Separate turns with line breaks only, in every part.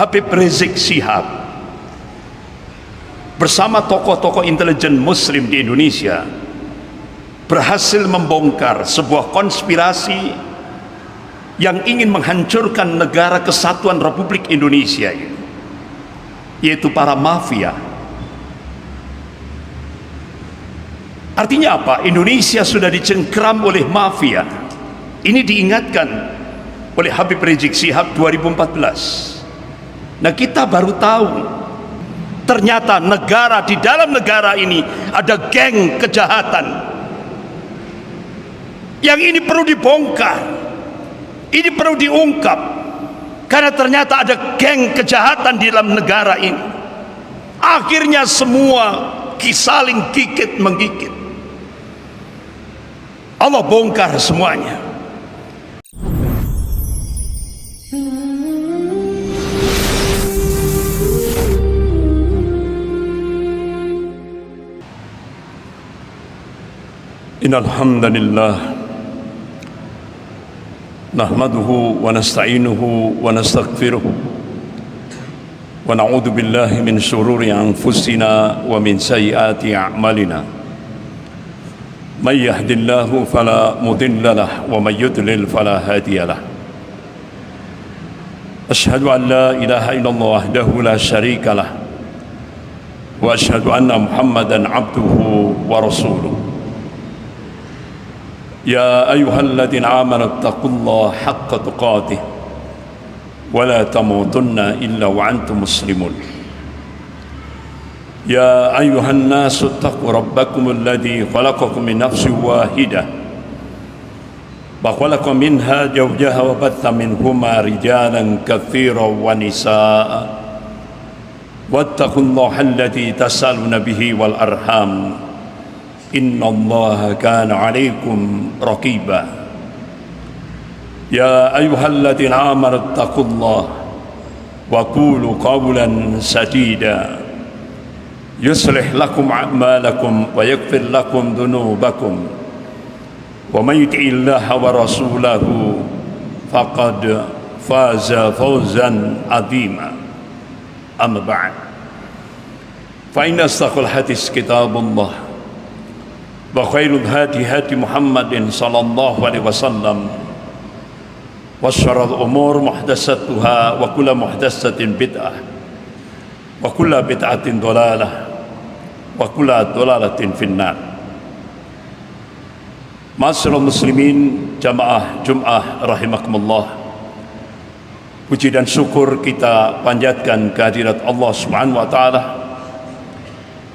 Habib Rizik Syihab bersama tokoh-tokoh intelijen muslim di Indonesia berhasil membongkar sebuah konspirasi yang ingin menghancurkan negara kesatuan Republik Indonesia ini, yaitu para mafia. Artinya apa? Indonesia sudah dicengkeram oleh mafia. Ini diingatkan oleh Habib Rizik Syihab 2014. Nah, kita baru tahu ternyata di dalam negara ini ada geng kejahatan. Yang ini perlu dibongkar, ini perlu diungkap, karena ternyata ada geng kejahatan di dalam negara ini. Akhirnya semua saling gigit menggigit. Allah bongkar semuanya. Innal hamdalillah nahmaduhu wa nasta'inuhu wa nastaghfiruh wa na'udzu billahi min shururi anfusina wa min sayyiati a'malina. May yahdihillahu fala mudilla lahu wa may yudlil fala hadiya lahu. Asyhadu an la ilaha illallah wahdahu la syarika lahu wa asyhadu anna Muhammadan abduhu wa rasuluh. يا أيها الذين آمنوا اتقوا الله حق تقاته ولا تموتن إلا وأنتم مسلمون. يا أيها الناس اتقوا ربكم الذي خلقكم من نفس واحدة وخلق منها زوجها وبث منهما رجالا كثيرا ونساء واتقوا الله الذي تسألون به والأرحام إن الله كان عليكم رقيبا. يا أيها الذين آمنوا اتقوا الله وقولوا قولا سديدا يصلح لكم أعمالكم ويغفر لكم ذنوبكم ومن يطع الله ورسوله فقد فاز فوزا عظيما. أما بعد فإن أصدق الحديث كتاب الله وخير الهدي هدي محمد صلى الله عليه وسلم وشر الأمور محدثاتها وكل محدثة بدعة وكل بدعة ضلالة وكل ضلالة في النار. Ma'asyiral muslimin, jamaah Jum'ah rahimakumullah. Puji dan syukur kita panjatkan kehadirat Allah Subhanahu wa taala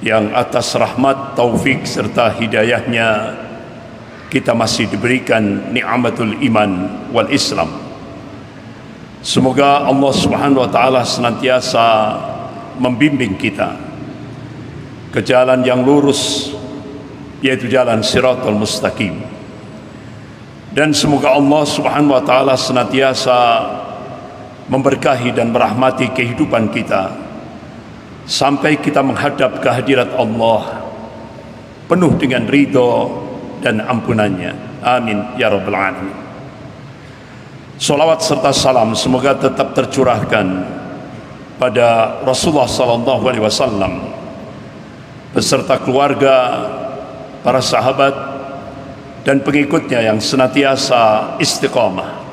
yang atas rahmat, taufik serta hidayahnya kita masih diberikan nikmatul iman wal Islam. Semoga Allah Subhanahu wa taala senantiasa membimbing kita ke jalan yang lurus, yaitu jalan Shiratal Mustaqim. Dan semoga Allah Subhanahu wa taala senantiasa memberkahi dan merahmati kehidupan kita sampai kita menghadap kehadirat Allah penuh dengan ridho dan ampunannya. Amin ya rabbal alamin. Salawat serta salam semoga tetap tercurahkan pada Rasulullah sallallahu alaihi wasallam beserta keluarga, para sahabat dan pengikutnya yang senantiasa istiqamah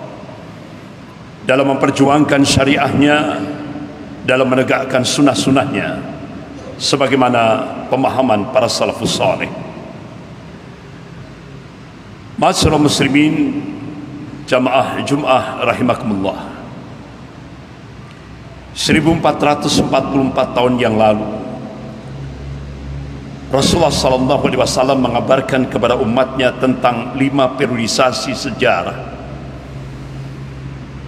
dalam memperjuangkan syariahnya, dalam menegakkan sunnah-sunnahnya sebagaimana pemahaman para salafus salih. Ma'asyiral muslimin, jamaah Jum'ah rahimakumullah. 1444 tahun yang lalu Rasulullah sallallahu alaihi wasallam mengabarkan kepada umatnya tentang 5 periodisasi sejarah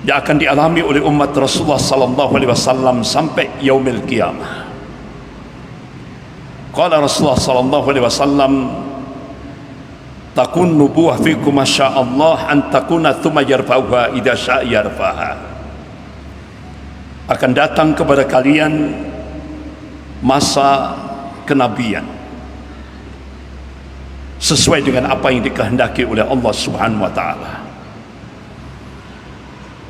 yang akan dialami oleh umat Rasulullah sallallahu alaihi wasallam sampai yaumil qiyamah. Qala Rasulullah sallallahu alaihi wasallam, takun nubuwah fikum masyaallah an takuna thumma yarfa'uha idza syaa yarfa'ha. Akan datang kepada kalian masa kenabian sesuai dengan apa yang dikehendaki oleh Allah Subhanahu wa taala.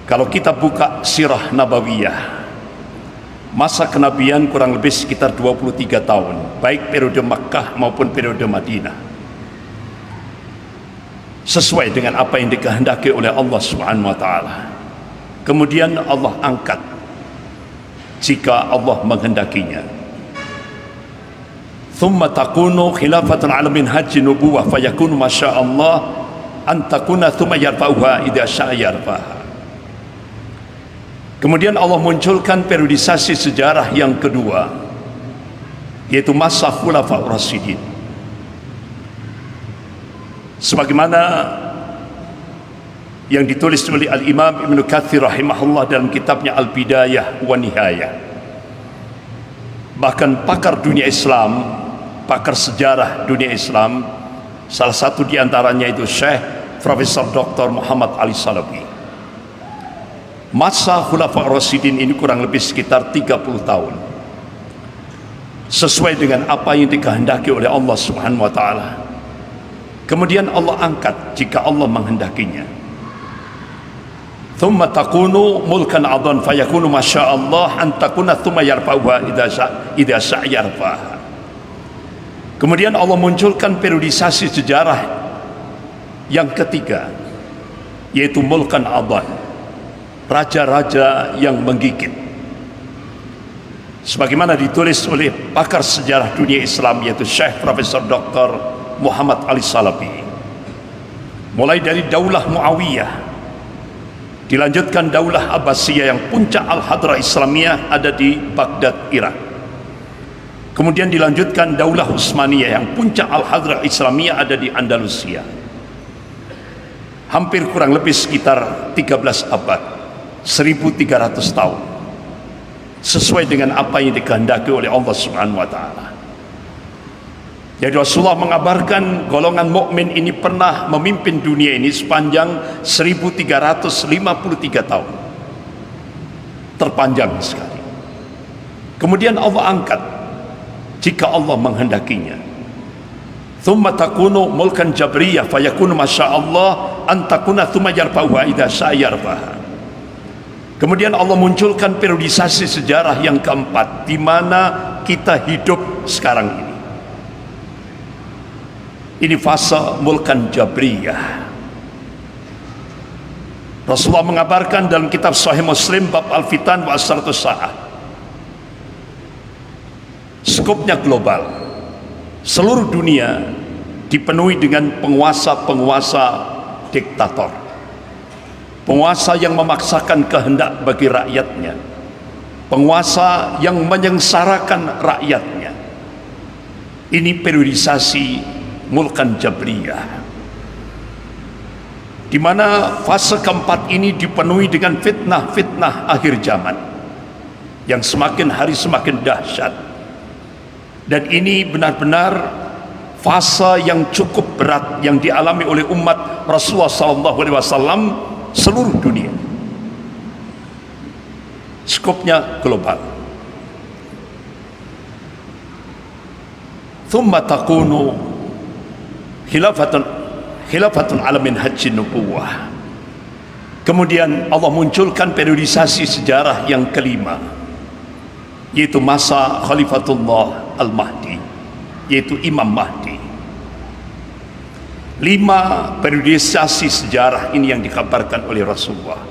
Kalau kita buka sirah nabawiyah, Masa kenabian kurang lebih sekitar 23 tahun, baik periode Makkah maupun periode Madinah, sesuai dengan apa yang dikehendaki oleh Allah Subhanahu wa taala. Kemudian Allah angkat jika Allah menghendakinya. Thumma takunu khilafatan ala minhaji nubuwah fayakunu masyaallah an takuna thumma yarfa'uha idza syaa yarfa'ha. Kemudian Allah munculkan periodisasi sejarah yang kedua, yaitu masa Khulafaur Rasyidin. Sebagaimana yang ditulis oleh Al-Imam Ibn Katsir rahimahullah dalam kitabnya Al-Bidayah wa Nihayah. Bahkan pakar dunia Islam, pakar sejarah dunia Islam, salah satu diantaranya itu Syekh Profesor Dr. Muhammad Ali Salafi. Masa Khulafaur Rasyidin ini kurang lebih sekitar 30 tahun, sesuai dengan apa yang dikehendaki oleh Allah Subhanahu wa taala. Kemudian Allah angkat jika Allah menghendakinya. Thumma takunu mulkan 'adhan fayakunu masyaallah an takuna thumma yarfa'uha idza syaa yarfa'ha. Kemudian Allah munculkan periodisasi sejarah yang ketiga, yaitu mulkan 'adhan, raja-raja yang menggigit. Sebagaimana ditulis oleh pakar sejarah dunia Islam, yaitu Syekh Profesor Dr. Muhammad Ali Salafi. Mulai dari Daulah Muawiyah, dilanjutkan Daulah Abbasiyah yang puncak Al-Hadrah Islamiyah ada di Baghdad, Irak. Kemudian dilanjutkan Daulah Utsmaniyah yang puncak Al-Hadrah Islamiyah ada di Andalusia. Hampir kurang lebih sekitar 13 abad, 1300 tahun, sesuai dengan apa yang dikehendaki oleh Allah Subhanahu wa taala. Jadi Rasulullah mengabarkan golongan mukmin ini pernah memimpin dunia ini sepanjang 1353 tahun. Terpanjang sekali. Kemudian Allah angkat jika Allah menghendakinya. Thumma takunu mulkan jabriyah fayakunu masyaallah an takuna thumma yarfa'uha idza syaa yarfa'ha. Kemudian Allah munculkan periodisasi sejarah yang keempat, di mana kita hidup sekarang ini. Ini fase mulkan jabriyah. Rasulullah mengabarkan dalam kitab Sahih Muslim bab Al-Fitan wa Asratus Sa'ah. Skopnya global. Seluruh dunia dipenuhi dengan penguasa-penguasa diktator. Penguasa yang memaksakan kehendak bagi rakyatnya, penguasa yang menyengsarakan rakyatnya. Ini periodisasi mulkan jabriyah, di mana fase keempat ini dipenuhi dengan fitnah-fitnah akhir zaman yang semakin hari semakin dahsyat. Dan ini benar-benar fase yang cukup berat yang dialami oleh umat Rasulullah SAW seluruh dunia. Skopnya global. Thumma takunu khilafatun ala minhajin nubuwah. Kemudian Allah munculkan periodisasi sejarah yang kelima, yaitu masa Khalifatullah Al-Mahdi, yaitu Imam Mahdi. 5 periodisasi sejarah ini yang dikabarkan oleh Rasulullah.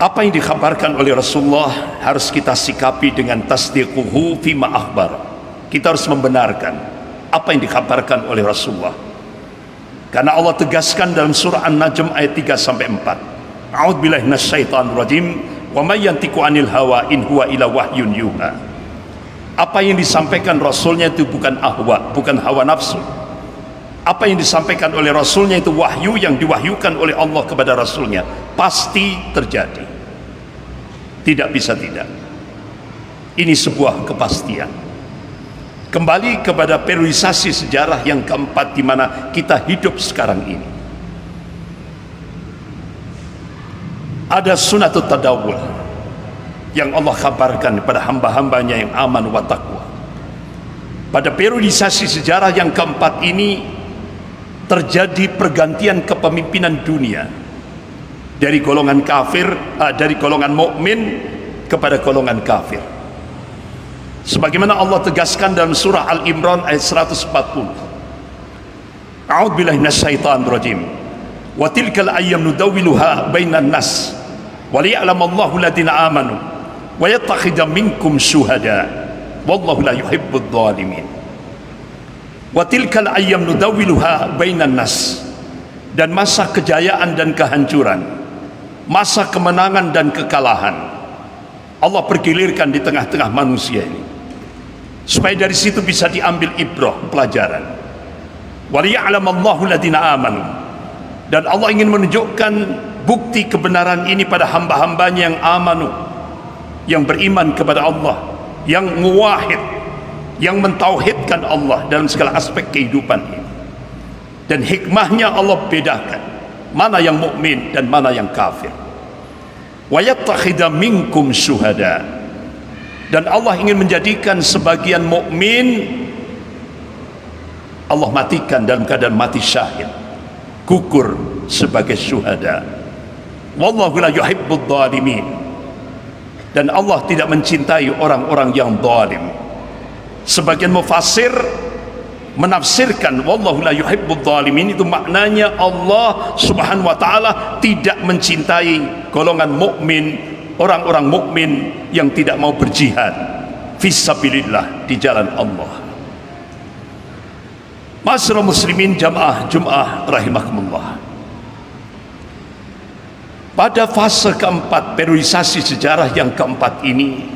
Apa yang dikabarkan oleh Rasulullah harus kita sikapi dengan tasdiquhu fima akhbar. Kita harus membenarkan apa yang dikabarkan oleh Rasulullah, karena Allah tegaskan dalam surah An-Najm ayat 3 sampai 4. A'udzubillahi minasyaitonir rajim. Wa may yantiqu 'anil hawa in huwa illa wahyun yuha. Apa yang disampaikan Rasulnya itu bukan ahwa, bukan hawa nafsu. Apa yang disampaikan oleh Rasulnya itu wahyu yang diwahyukan oleh Allah kepada Rasulnya. Pasti terjadi, tidak bisa tidak. Ini sebuah kepastian. Kembali kepada periodisasi sejarah yang keempat, di mana kita hidup sekarang ini. Ada sunatut tadawul yang Allah kabarkan kepada hamba-hambanya yang aman wa taqwa. Pada periodisasi sejarah yang keempat ini terjadi pergantian kepemimpinan dunia dari golongan kafir, dari golongan mukmin kepada golongan kafir. Sebagaimana Allah tegaskan dalam surah Al-Imran ayat 140. A'udzubillahi minasyaitonir rajim. Wa tilkal ayyam nudawwiluha bainan nas wa liya'lamallahu alladziina aamanu wa yattakhidha minkum syuhada wallahu la yuhibbudz dzalimin. Wa tilkal ayyam nudawwiluha bainan nas, dan masa kejayaan dan kehancuran, masa kemenangan dan kekalahan Allah pergilirkan di tengah-tengah manusia ini, supaya dari situ bisa diambil ibrah, pelajaran. Wa liya'lamallahu alladziina aamanu, dan Allah ingin menunjukkan bukti kebenaran ini pada hamba-hambanya yang amanu, yang beriman kepada Allah, yang muwahhid, yang mentauhidkan Allah dalam segala aspek kehidupan ini. Dan hikmahnya Allah bedakan mana yang mukmin dan mana yang kafir. Wa yattakhidha minkum syuhada, dan Allah ingin menjadikan sebagian mukmin Allah matikan dalam keadaan mati syahid, gugur sebagai syuhada. Wallahu la yuhibbudz dzalimin, dan Allah tidak mencintai orang-orang yang zalim. Sebagian mufassir menafsirkan wallahu la yuhibbudz dzalimin itu maknanya Allah Subhanahu wa taala tidak mencintai golongan mukmin, orang-orang mukmin yang tidak mau berjihad fisabilillah, di jalan Allah. Ma'asyiral muslimin jamaah Jumat rahimakumullah. Pada fase keempat periodisasi sejarah yang keempat ini,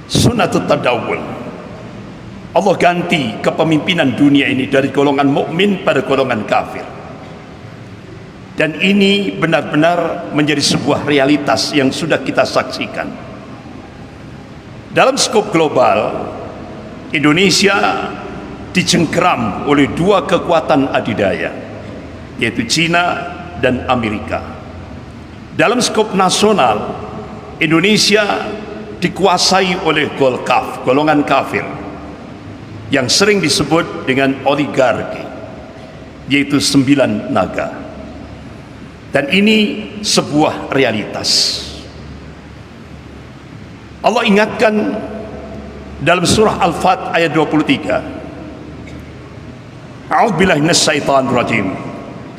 sunnatut tadawul, Allah ganti kepemimpinan dunia ini dari golongan mukmin pada golongan kafir. Dan ini benar-benar menjadi sebuah realitas yang sudah kita saksikan. Dalam skop global, Indonesia dicengkeram oleh dua kekuatan adidaya, yaitu Cina dan Amerika. Dalam skop nasional, Indonesia dikuasai oleh Golkaf, golongan kafir, yang sering disebut dengan oligarki, yaitu 9 naga. Dan ini sebuah realitas. Allah ingatkan dalam surah Al-Fat ayat 23, A'udzubillahi minasyaitonir rajim.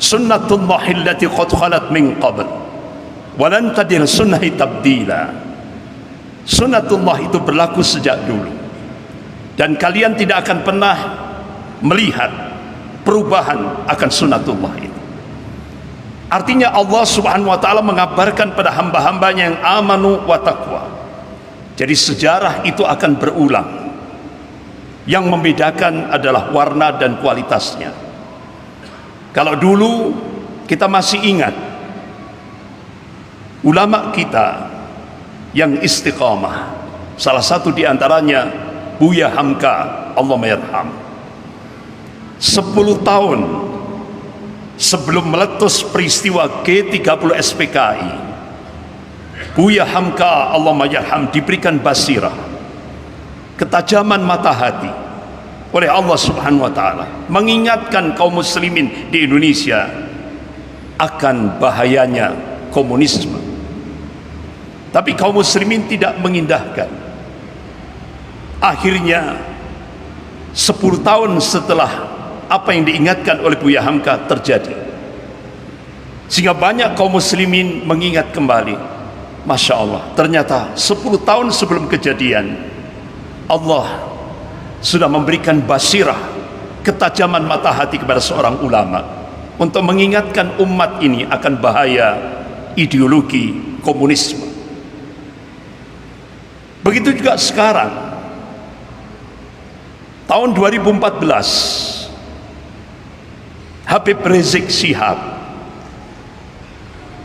Sunnatullahi allati qad khalat min qabl wa lan tajid sunnahi tabdila. Sunnatullah itu berlaku sejak dulu, dan kalian tidak akan pernah melihat perubahan akan sunnatullah itu. Artinya Allah Subhanahu wa taala mengabarkan pada hamba-hambanya yang amanu wa taqwa. Jadi sejarah itu akan berulang. Yang membedakan adalah warna dan kualitasnya. Kalau dulu kita masih ingat ulama kita yang istiqamah, salah satu diantaranya Buya Hamka, Allah mayarham. 10 tahun sebelum meletus peristiwa G30 SPKI, Buya Hamka, Allah mayarham, diberikan basirah, ketajaman mata hati oleh Allah Subhanahu wa taala, mengingatkan kaum muslimin di Indonesia akan bahayanya komunisme. Tapi kaum muslimin tidak mengindahkan. Akhirnya 10 tahun setelah apa yang diingatkan oleh Buya Hamka terjadi, sehingga banyak kaum muslimin mengingat kembali. Masya Allah, ternyata 10 tahun sebelum kejadian Allah sudah memberikan basirah, ketajaman mata hati kepada seorang ulama untuk mengingatkan umat ini akan bahaya ideologi komunisme. Begitu juga sekarang, tahun 2014, Habib Rizik Syihab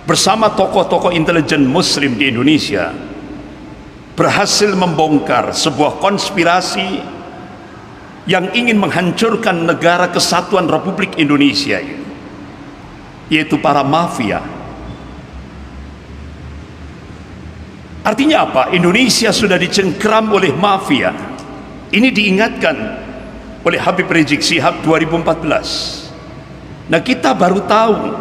bersama tokoh-tokoh intelijen muslim di Indonesia berhasil membongkar sebuah konspirasi yang ingin menghancurkan negara kesatuan Republik Indonesia ini, yaitu para mafia. Artinya apa? Indonesia sudah dicengkeram oleh mafia. Ini diingatkan oleh Habib Rizik Syihab 2014. Nah, kita baru tahu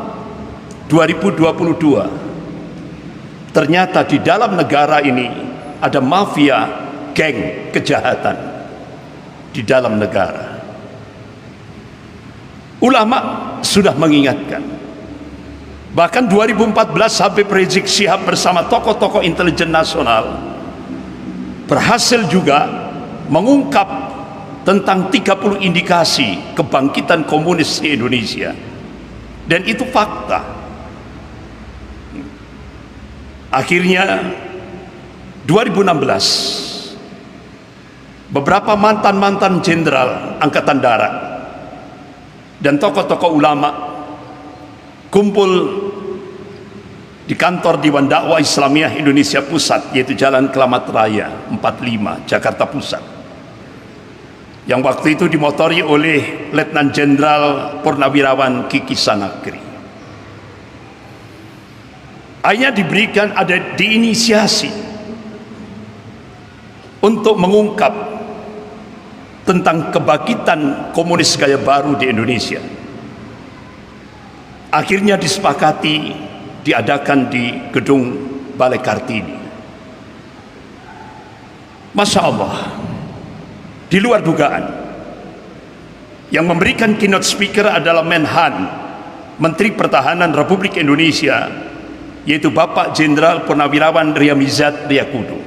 2022 ternyata di dalam negara ini ada mafia, geng kejahatan di dalam negara. Ulama sudah mengingatkan. Bahkan 2014 Habib Rizik Syihab bersama tokoh-tokoh intelijen nasional berhasil juga mengungkap tentang 30 indikasi kebangkitan komunis di Indonesia. Dan itu fakta. Akhirnya 2016 beberapa mantan-mantan jenderal angkatan darat dan tokoh-tokoh ulama kumpul di kantor Dewan Dakwah Islamiyah Indonesia Pusat, yaitu Jalan Keramat Raya 45 Jakarta Pusat, yang waktu itu dimotori oleh Letnan Jenderal Purnawirawan Kiki Sanakri. Hanya diberikan, ada diinisiasi untuk mengungkap tentang kebangkitan komunis gaya baru di Indonesia. Akhirnya disepakati diadakan di gedung Balai Kartini. Masya Allah, di luar dugaan. Yang memberikan keynote speaker adalah Menhan, Menteri Pertahanan Republik Indonesia, yaitu Bapak Jenderal Purnawirawan Riyamizat Riyakudu,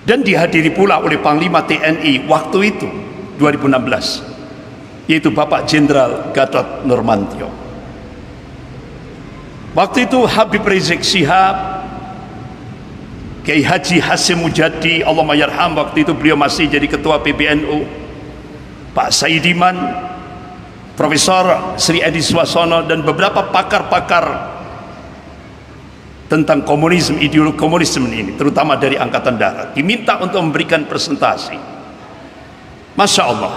dan dihadiri pula oleh Panglima TNI waktu itu 2016, yaitu Bapak Jenderal Gatot Nurmantio. Waktu itu Habib Rizik Syihab, Kiai Haji Hasyim Mujadi Allahumma yarham, waktu itu beliau masih jadi ketua PBNU, Pak Saidiman, Profesor Sri Edi Swasono, dan beberapa pakar-pakar tentang komunisme, ideologi komunisme ini, terutama dari Angkatan Darat, diminta untuk memberikan presentasi. Masya Allah,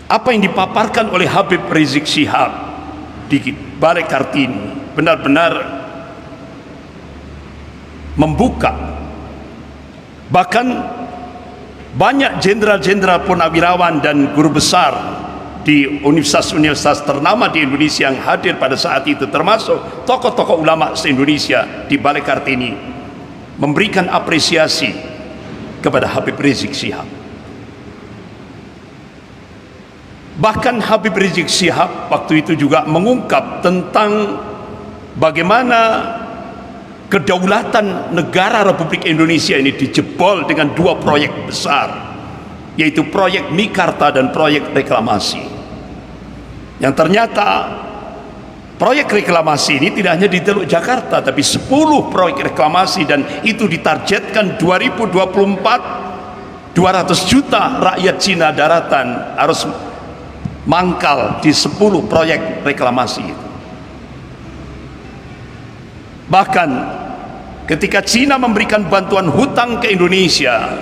apa yang dipaparkan oleh Habib Rizik Syihab di Balai Kartini benar-benar membuka. Bahkan banyak jenderal-jenderal purnawirawan dan guru besar di universitas-universitas ternama di Indonesia yang hadir pada saat itu, termasuk tokoh-tokoh ulama se-Indonesia di Balai Kartini, memberikan apresiasi kepada Habib Rizik Syihab. Bahkan Habib Rizik Syihab waktu itu juga mengungkap tentang bagaimana kedaulatan negara Republik Indonesia ini dijebol dengan dua proyek besar, yaitu proyek Mikarta dan proyek reklamasi. Yang ternyata proyek reklamasi ini tidak hanya di Teluk Jakarta, tapi 10 proyek reklamasi, dan itu ditargetkan 2024 200 juta rakyat Cina daratan harus mangkal di 10 proyek reklamasi itu. Bahkan ketika Cina memberikan bantuan hutang ke Indonesia,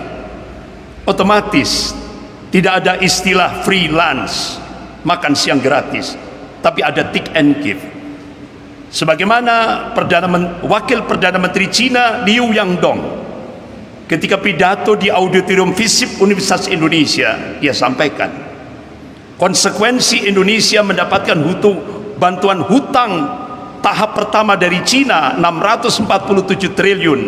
otomatis tidak ada istilah free lunch, makan siang gratis, tapi ada take and give. Sebagaimana Wakil Perdana Menteri Cina Liu Yangdong ketika pidato di Auditorium FISIP Universitas Indonesia, dia sampaikan konsekuensi Indonesia mendapatkan bantuan hutang tahap pertama dari Cina 647 triliun.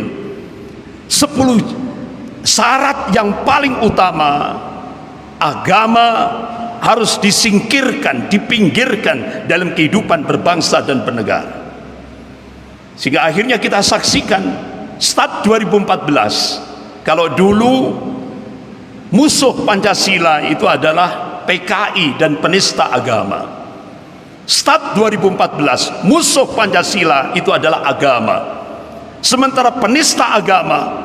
10 syarat yang paling utama, agama harus disingkirkan, dipinggirkan dalam kehidupan berbangsa dan bernegara. Sehingga akhirnya kita saksikan start 2014, kalau dulu musuh Pancasila itu adalah PKI dan penista agama, start 2014 musuh Pancasila itu adalah agama. Sementara penista agama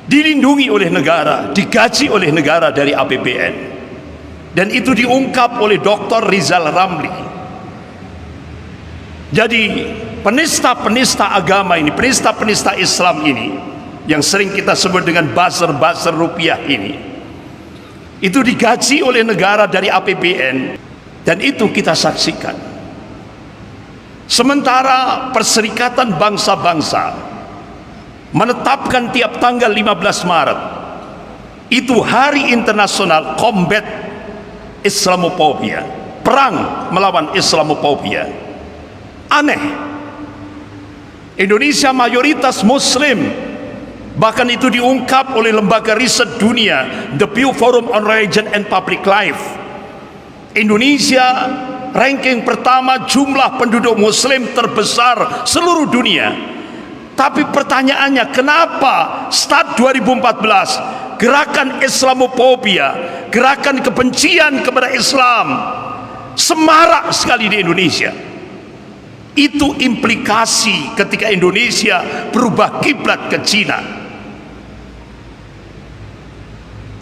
dilindungi oleh negara, digaji oleh negara dari APBN, dan itu diungkap oleh Dr. Rizal Ramli. Jadi penista-penista agama ini, penista-penista Islam ini, yang sering kita sebut dengan buzzer-buzzer rupiah ini, itu digaji oleh negara dari APBN, dan itu kita saksikan. Sementara Perserikatan Bangsa-Bangsa menetapkan tiap tanggal 15 Maret itu Hari Internasional Combat Islamophobia, perang melawan Islamophobia. Aneh, Indonesia mayoritas Muslim, bahkan itu diungkap oleh lembaga riset dunia, The Pew Forum on Religion and Public Life. Indonesia ranking pertama jumlah penduduk Muslim terbesar seluruh dunia. Tapi pertanyaannya, kenapa start 2014 gerakan Islamophobia, gerakan kebencian kepada Islam semarak sekali di Indonesia? Itu implikasi ketika Indonesia berubah kiblat ke Cina.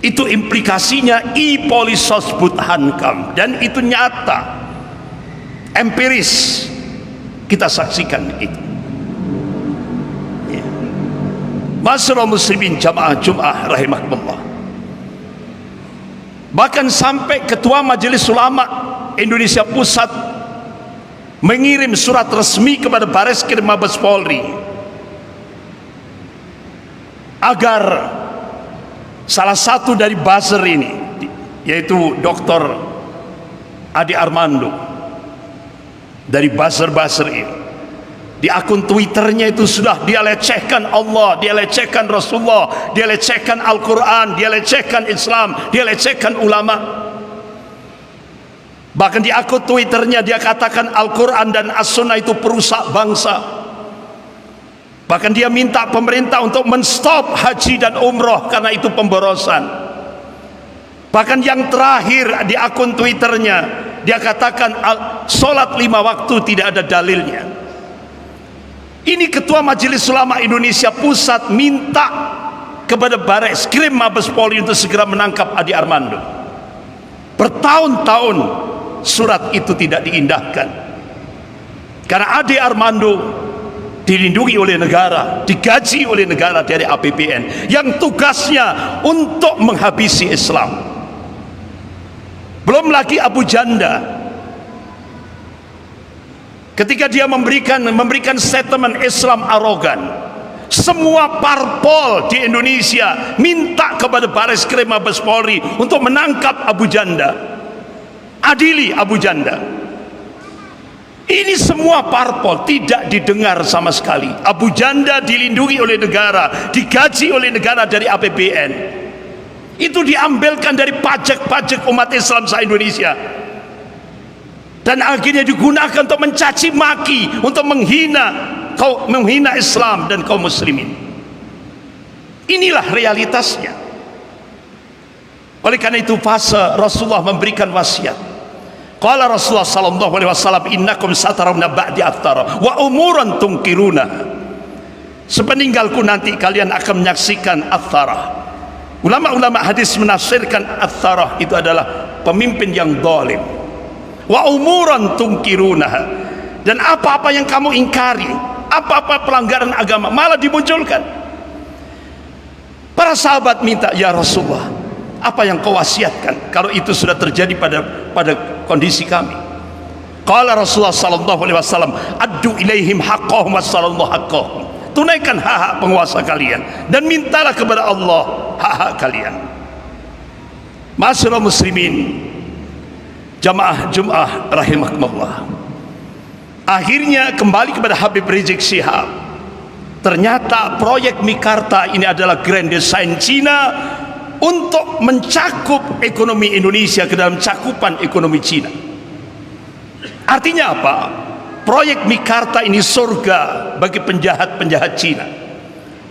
Itu implikasinya polisos Hankam, dan itu nyata, empiris, kita saksikan itu. Ya. Masyarakat muslimin jamaah Jum'ah rahimahullah. Bahkan sampai Ketua Majelis Ulama Indonesia Pusat mengirim surat resmi kepada Bareskrim Mabes Polri agar salah satu dari buzzer ini, yaitu Dr. Adi Armando, dari buzzer-buzzer ini, di akun Twitternya itu sudah dia lecehkan Allah, dia lecehkan Rasulullah, dia lecehkan Al-Quran, dia lecehkan Islam, dia lecehkan ulama. Bahkan di akun Twitternya dia katakan Al-Quran dan As-Sunnah itu perusak bangsa. Bahkan dia minta pemerintah untuk menstop haji dan umroh karena itu pemborosan. Bahkan yang terakhir di akun Twitternya dia katakan sholat 5 waktu tidak ada dalilnya. Ini Ketua Majelis Ulama Indonesia Pusat minta kepada Bareskrim Mabes Polri untuk segera menangkap Adi Armando. Bertahun-tahun surat itu tidak diindahkan karena Adi Armando dilindungi oleh negara, digaji oleh negara dari APBN yang tugasnya untuk menghabisi Islam. Belum lagi Abu Janda ketika dia memberikan statement Islam arogan. Semua parpol di Indonesia minta kepada Bareskrim Mabes Polri untuk menangkap Abu Janda, adili Abu Janda. Ini semua parpol tidak didengar sama sekali. Abu Janda dilindungi oleh negara, digaji oleh negara dari APBN. Itu diambilkan dari pajak-pajak umat Islam se-Indonesia, dan akhirnya digunakan untuk mencaci maki, untuk menghina Islam dan kaum muslimin. Inilah realitasnya. Oleh karena itu fase Rasulullah memberikan wasiat. Qala Rasulullah sallallahu alaihi wasallam, innakum satarawna ba'di athara wa umuran tunkiruna. Sepeninggalku nanti kalian akan menyaksikan athara. Ulama-ulama hadis menafsirkan athara itu adalah pemimpin yang zalim. Wa umuran tunkiruna, dan apa-apa yang kamu ingkari, apa-apa pelanggaran agama malah dimunculkan. Para sahabat minta, ya Rasulullah, apa yang kau wasiatkan kalau itu sudah terjadi pada kondisi kami? Qala Rasulullah sallallahu alaihi wasallam, addu ilaihim haqqahum wa sallallahu haqqahum. Tunaikan hak-hak penguasa kalian dan mintalah kepada Allah hak-hak kalian. Ma'asyiral muslimin jamaah Jum'ah rahimakumullah. Akhirnya kembali kepada Habib Rizik Syihab. Ternyata proyek Mikarta ini adalah grand design Cina untuk mencakup ekonomi Indonesia ke dalam cakupan ekonomi Cina. Artinya apa? Proyek Mikarta ini surga bagi penjahat-penjahat Cina,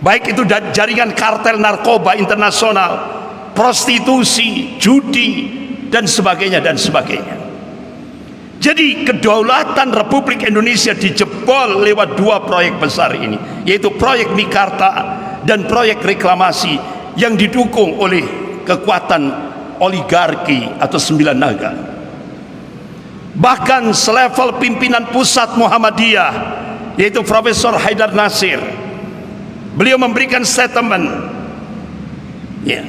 baik itu jaringan kartel narkoba internasional, prostitusi, judi, dan sebagainya dan sebagainya. Jadi kedaulatan Republik Indonesia dijebol lewat 2 proyek besar ini, yaitu proyek Mikarta dan proyek reklamasi yang didukung oleh kekuatan oligarki atau 9 naga. Bahkan selevel pimpinan pusat Muhammadiyah, yaitu Profesor Haidar Nasir, beliau memberikan statement ya.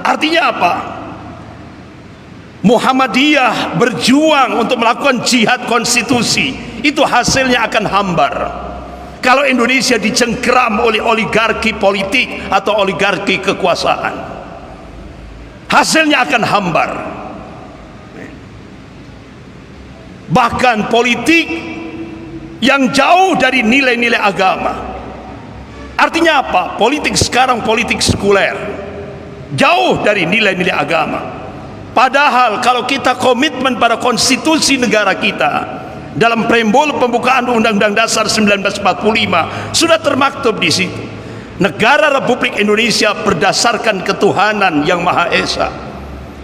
Artinya apa? Muhammadiyah berjuang untuk melakukan jihad konstitusi, itu hasilnya akan hambar kalau Indonesia dicengkeram oleh oligarki politik atau oligarki kekuasaan. Hasilnya akan hambar. Bahkan politik yang jauh dari nilai-nilai agama. Artinya apa? Politik sekarang politik sekuler, jauh dari nilai-nilai agama. Padahal kalau kita komitmen pada konstitusi negara kita, dalam preambul pembukaan Undang-Undang Dasar 1945 sudah termaktub di situ, negara Republik Indonesia berdasarkan ketuhanan yang Maha Esa.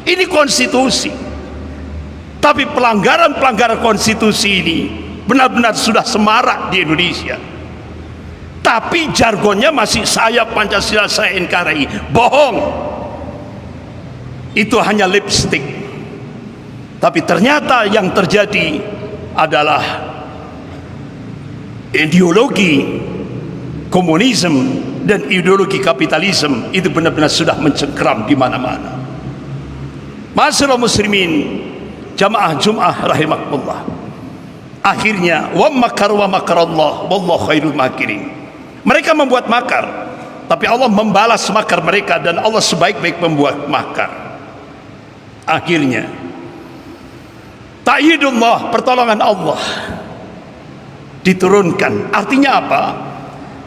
Ini konstitusi. Tapi pelanggaran-pelanggaran konstitusi ini benar-benar sudah semarak di Indonesia. Tapi jargonnya masih saya Pancasila, saya NKRI. Bohong. Itu hanya lipstick. Tapi ternyata yang terjadi adalah ideologi komunisme dan ideologi kapitalisme itu benar-benar sudah mencengkeram di mana-mana. Ma'asyiral muslimin, jamaah Jumat rahimakumullah. Akhirnya wa makar wa makarallah wallahu khairul makirin. Mereka membuat makar, tapi Allah membalas makar mereka, dan Allah sebaik-baik membuat makar. Akhirnya ta'yidullah, pertolongan Allah diturunkan. Artinya apa?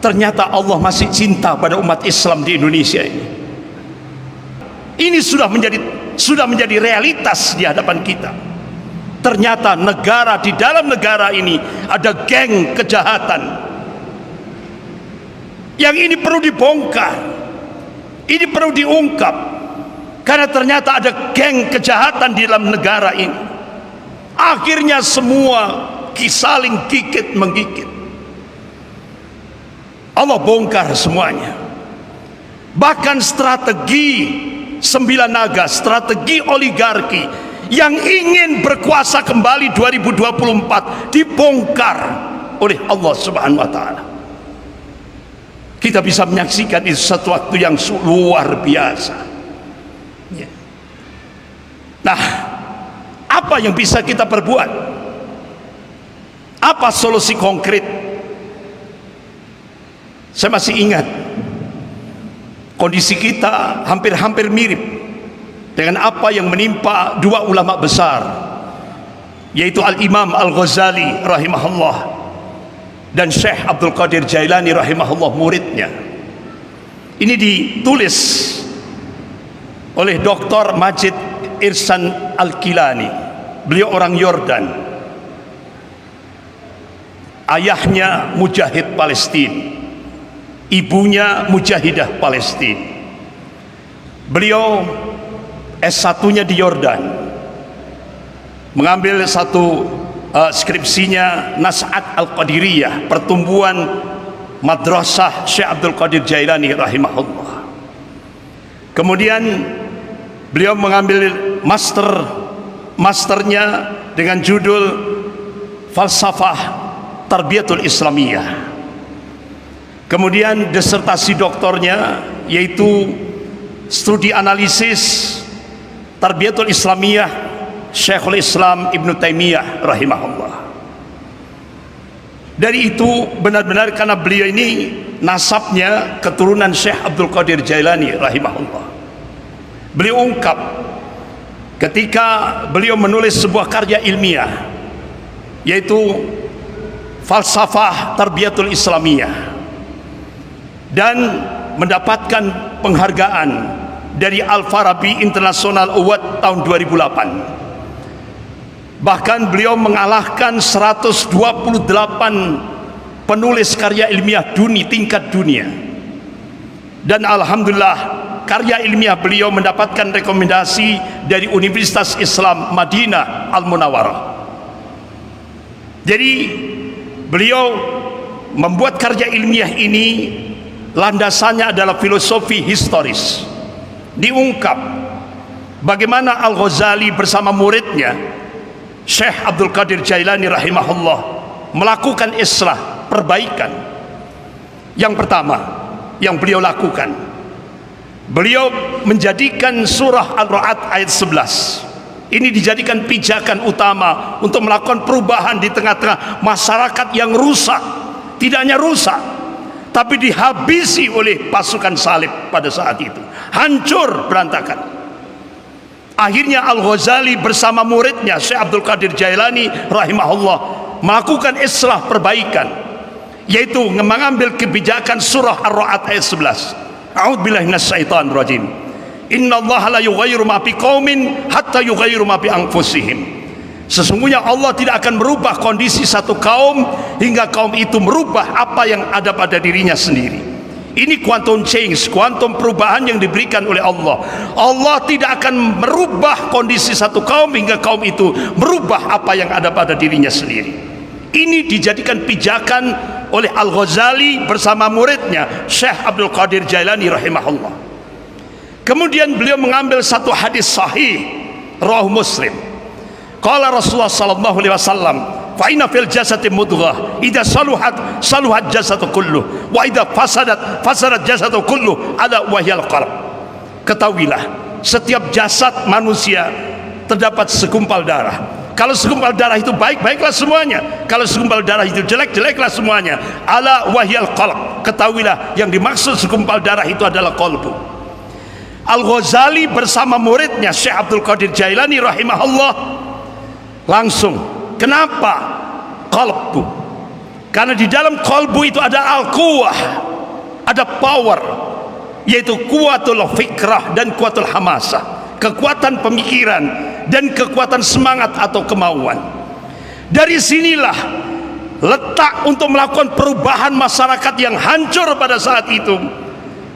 Ternyata Allah masih cinta pada umat Islam di Indonesia ini. Ini sudah menjadi realitas di hadapan kita. Ternyata di dalam negara ini ada geng kejahatan. Yang ini perlu dibongkar. Ini perlu diungkap. Karena ternyata ada geng kejahatan di dalam negara ini. Akhirnya semua saling gigit menggigit. Allah bongkar semuanya. Bahkan strategi sembilan naga, strategi oligarki yang ingin berkuasa kembali 2024 dibongkar oleh Allah Subhanahu wa taala. Kita bisa menyaksikan itu satu waktu yang luar biasa. Nah, apa yang bisa kita perbuat? Apa solusi konkret? Saya masih ingat kondisi kita hampir-hampir mirip dengan apa yang menimpa dua ulama besar, yaitu Al-Imam Al-Ghazali rahimahullah dan Syekh Abdul Qadir Jailani rahimahullah, muridnya. Ini ditulis oleh Dr. Majid Irsan Al-Kilani. Beliau orang Yordan, ayahnya mujahid Palestina, ibunya mujahidah Palestina. Beliau S1-nya di Yordan, mengambil satu skripsinya Nas'at Al-Qadiriyah, pertumbuhan madrasah Syekh Abdul Qadir Jailani rahimahullah. Kemudian beliau mengambil masternya dengan judul Falsafah Tarbiyatul Islamiyah. Kemudian disertasi doktornya yaitu studi analisis Tarbiyatul Islamiyah Syekhul Islam Ibn Taimiyah rahimahullah. Dari itu benar-benar karena beliau ini nasabnya keturunan Syekh Abdul Qadir Jailani rahimahullah. Beliau ungkap ketika beliau menulis sebuah karya ilmiah yaitu Falsafah Tarbiyatul Islamiyah, dan mendapatkan penghargaan dari Al-Farabi International Award tahun 2008. Bahkan beliau mengalahkan 128 penulis karya ilmiah tingkat dunia. Dan alhamdulillah karya ilmiah beliau mendapatkan rekomendasi dari Universitas Islam Madinah Al-Munawwarah. Jadi beliau membuat karya ilmiah ini landasannya adalah filosofi historis. Diungkap bagaimana Al-Ghazali bersama muridnya Syekh Abdul Qadir Jailani rahimahullah melakukan islah, perbaikan. Yang pertama yang beliau lakukan, beliau menjadikan surah Al-Ra'd ayat 11 ini dijadikan pijakan utama untuk melakukan perubahan di tengah-tengah masyarakat yang rusak. Tidak hanya rusak, tapi dihabisi oleh pasukan salib pada saat itu, hancur berantakan. Akhirnya Al-Ghazali bersama muridnya Syekh Abdul Qadir Jailani rahimahullah melakukan islah perbaikan, yaitu mengambil kebijakan surah Ar-Ra'd ayat 11. A'udzubillahi minasyaitonir rajim. Innallaha la yughayyiru ma biqaumin hatta yughayyiru ma bi anfusihim. Sesungguhnya Allah tidak akan merubah kondisi satu kaum hingga kaum itu merubah apa yang ada pada dirinya sendiri. Ini quantum change, quantum perubahan yang diberikan oleh Allah. Allah tidak akan merubah kondisi satu kaum hingga kaum itu merubah apa yang ada pada dirinya sendiri. Ini dijadikan pijakan oleh Al-Ghazali bersama muridnya Syekh Abdul Qadir Jailani rahimahullah. Kemudian beliau mengambil satu hadis sahih rawahu Muslim. Qala Rasulullah sallallahu alaihi wasallam, fa inna fil jasadi mudghah idza saluhat saluhat jasadu kullu wa idza fasadat jasadu kullu ala wahyal qalb. Ketahuilah, setiap jasad manusia terdapat segumpal darah. Kalau segumpal darah itu baik, baiklah semuanya. Kalau segumpal darah itu jelek, jeleklah semuanya. Ala wahyal qalb. Ketahuilah, yang dimaksud segumpal darah itu adalah qalbu. Al-Ghazali bersama muridnya Syekh Abdul Qadir Jailani rahimahullah langsung, kenapa qalbu? Karena di dalam qalbu itu ada al-quwah, ada power, yaitu kuatul fikrah dan kuatul hamasah, kekuatan pemikiran dan kekuatan semangat atau kemauan. Dari sinilah letak untuk melakukan perubahan masyarakat yang hancur pada saat itu.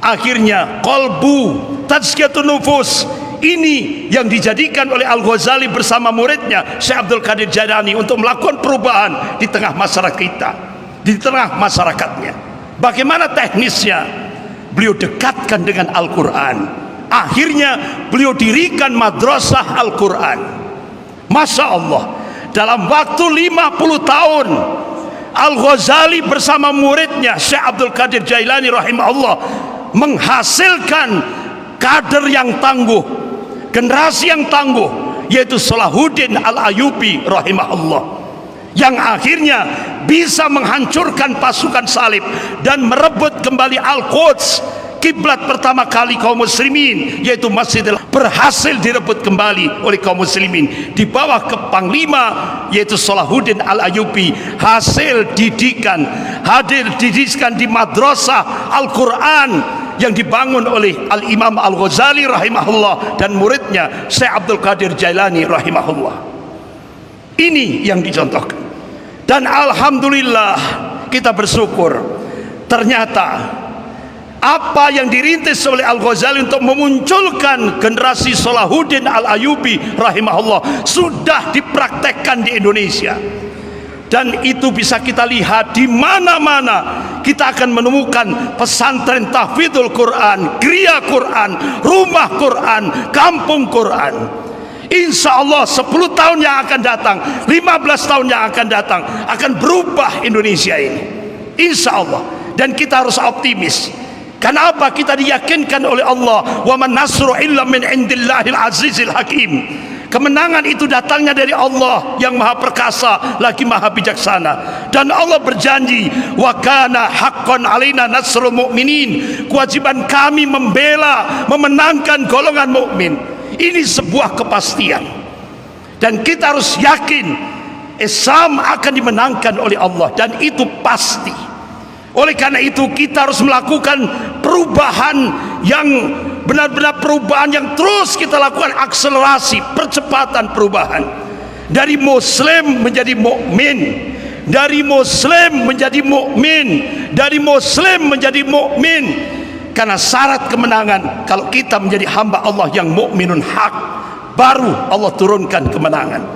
Akhirnya qalbu, tazkiyatun nufus, ini yang dijadikan oleh Al-Ghazali bersama muridnya Syekh Abdul Qadir Jailani untuk melakukan perubahan di tengah masyarakat kita, di tengah masyarakatnya. Bagaimana teknisnya? Beliau dekatkan dengan Al-Quran. Akhirnya beliau dirikan madrasah Al-Quran. Masya Allah, dalam waktu 50 tahun Al-Ghazali bersama muridnya Syekh Abdul Qadir Jailani rahimahullah menghasilkan kader yang tangguh, generasi yang tangguh, yaitu Salahuddin Al-Ayyubi rahimahullah, yang akhirnya bisa menghancurkan pasukan salib dan merebut kembali Al-Quds, kiblat pertama kali kaum muslimin, yaitu Masjidil berhasil direbut kembali oleh kaum muslimin di bawah kepanglima yaitu Salahuddin Al-Ayyubi. Hasil didikan di madrasah Al-Quran yang dibangun oleh Al-Imam Al-Ghazali rahimahullah dan muridnya Syekh Abdul Qadir Jailani rahimahullah. Ini yang dicontohkan, dan alhamdulillah kita bersyukur ternyata apa yang dirintis oleh Al-Ghazali untuk memunculkan generasi Salahuddin Al-Ayyubi rahimahullah sudah dipraktekkan di Indonesia. Dan itu bisa kita lihat di mana-mana. Kita akan menemukan pesantren tahfidzul Quran, geria Quran, rumah Quran, kampung Quran. Insya Allah 10 tahun yang akan datang, 15 tahun yang akan datang, akan berubah Indonesia ini, insya Allah. Dan kita harus optimis. Kenapa? Kita diyakinkan oleh Allah, wa man nasru illa min indillahil azizil hakim. Kemenangan itu datangnya dari Allah yang maha perkasa lagi maha bijaksana. Dan Allah berjanji, wa kana haqqan alaina nasrul mu'minin, kewajiban kami membela, memenangkan golongan mukmin. Ini sebuah kepastian, dan kita harus yakin Islam akan dimenangkan oleh Allah, dan itu pasti. Oleh karena itu kita harus melakukan perubahan yang benar-benar perubahan yang terus kita lakukan, akselerasi, percepatan perubahan dari muslim menjadi mukmin, dari muslim menjadi mukmin, dari muslim menjadi mukmin. Karena syarat kemenangan kalau kita menjadi hamba Allah yang mukminun hak, baru Allah turunkan kemenangan.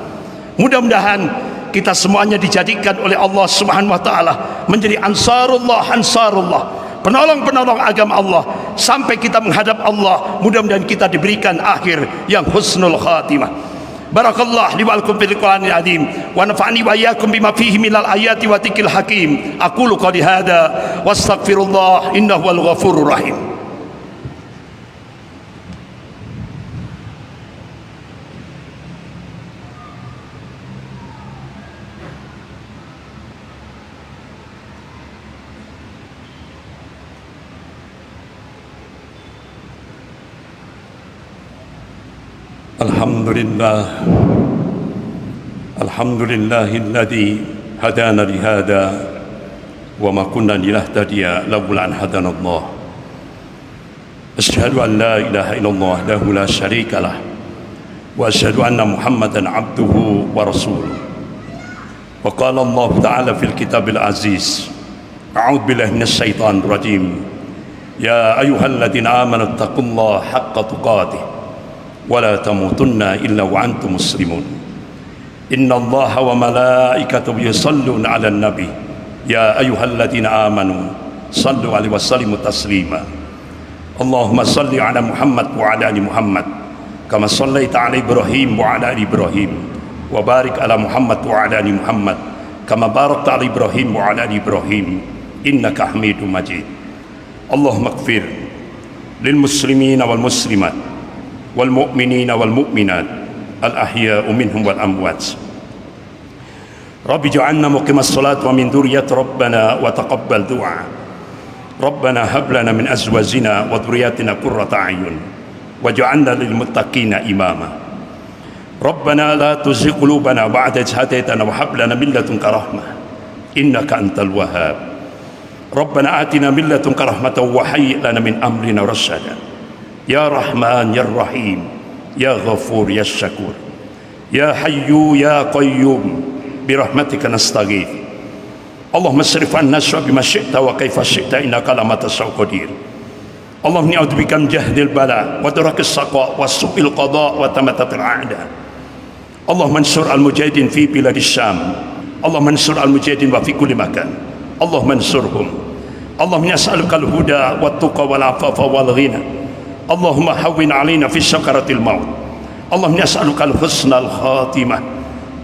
Mudah-mudahan kita semuanya dijadikan oleh Allah Subhanahu wa taala menjadi ansarullah, penolong-penolong agama Allah sampai kita menghadap Allah. Mudah-mudahan kita diberikan akhir yang husnul khatimah. Barakallah li wa lakum fil Qur'anil azim wa nafa'ani wa iyyakum bima fihi minal ayati wa dzikril hakim. Aqulu qali hadza wastaghfirullah innahu wal ghafurur rahim. Alhamdulillah, alhamdulillahilladzi هدانا لهذا وما كنا لنهتدي لولا أن هدانا الله أشهد أن لا إله إلا الله وحده لا شريك له وأشهد أن محمدا عبده ورسوله وقال الله تعالى في الكتاب العزيز أعوذ بالله من الشيطان الرجيم يا أيها الذين آمنوا اتقوا الله حق تقاته ولا تموتن إلا وأنتم مسلمون إن الله وملائكته يصلون على النبي يا أيها الذين آمنوا صلوا عليه وسلموا تسليما اللهم صل على محمد وعلى آل محمد كما صليت على إبراهيم وعلى آل إبراهيم وبارك على محمد وعلى آل محمد كما باركت على إبراهيم وعلى آل إبراهيم إنك حميد مجيد اللهم اغفر للمسلمين والمسلمات والمؤمنين والمؤمنات الأحياء منهم والأموات رب اجعلنا مقيم الصلاة ومن ذرية ربنا وتقبل دعاء ربنا هب لنا من أزواجنا وذرياتنا قرة أعين واجعلنا للمتقين إماما ربنا لا تزغ قلوبنا بعد إذ هديتنا وهب لنا من لدنك رحمة إنك أنت الوهاب ربنا آتنا من لدنك رحمة وهيئ لنا من أمرنا رشدا يا رحمن يا رحيم يا غفور يا شكور يا حي يا قيوم برحمتك نستغيث اللهم اصرف عنا السوء بما شئت وكيف شئت إنك لما تشاء قدير اللهم إني أعوذ بك من جهد البلاء ودرك الشقاء وسوء القضاء وتمتة الأعداء اللهم انصر المجاهدين في بلاد الشام اللهم انصر المجاهدين وفي كل مكان اللهم انصرهم اللهم نسألك الهدى والتقى والعفاف والغنى اللهم هون علينا في سكرة الموت اللهم نسألك الحسن الخاتمة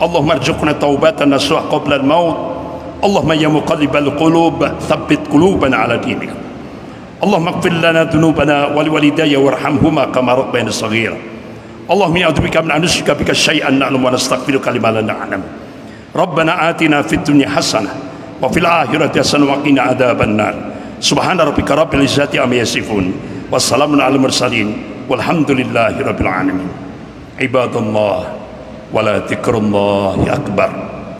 اللهم ارزقنا توبة نصوح قبل الموت اللهم يا مقلب القلوب ثبت قلوبنا على دينك اللهم اغفر لنا ذنوبنا ولوالدي وارحمهما كما ربينا صغيرا اللهم نعوذ بك من أن نشرك بك شيئا نعلم ونستغفرك لما لا نعلم ربنا آتنا في الدنيا حسنة وفي الآخرة حسنة وقنا عذاب النار سبحان ربك رب العزة عما يصفون والسلام على المرسلين والحمد لله رب العالمين عباد الله ولا ذكر الله أكبر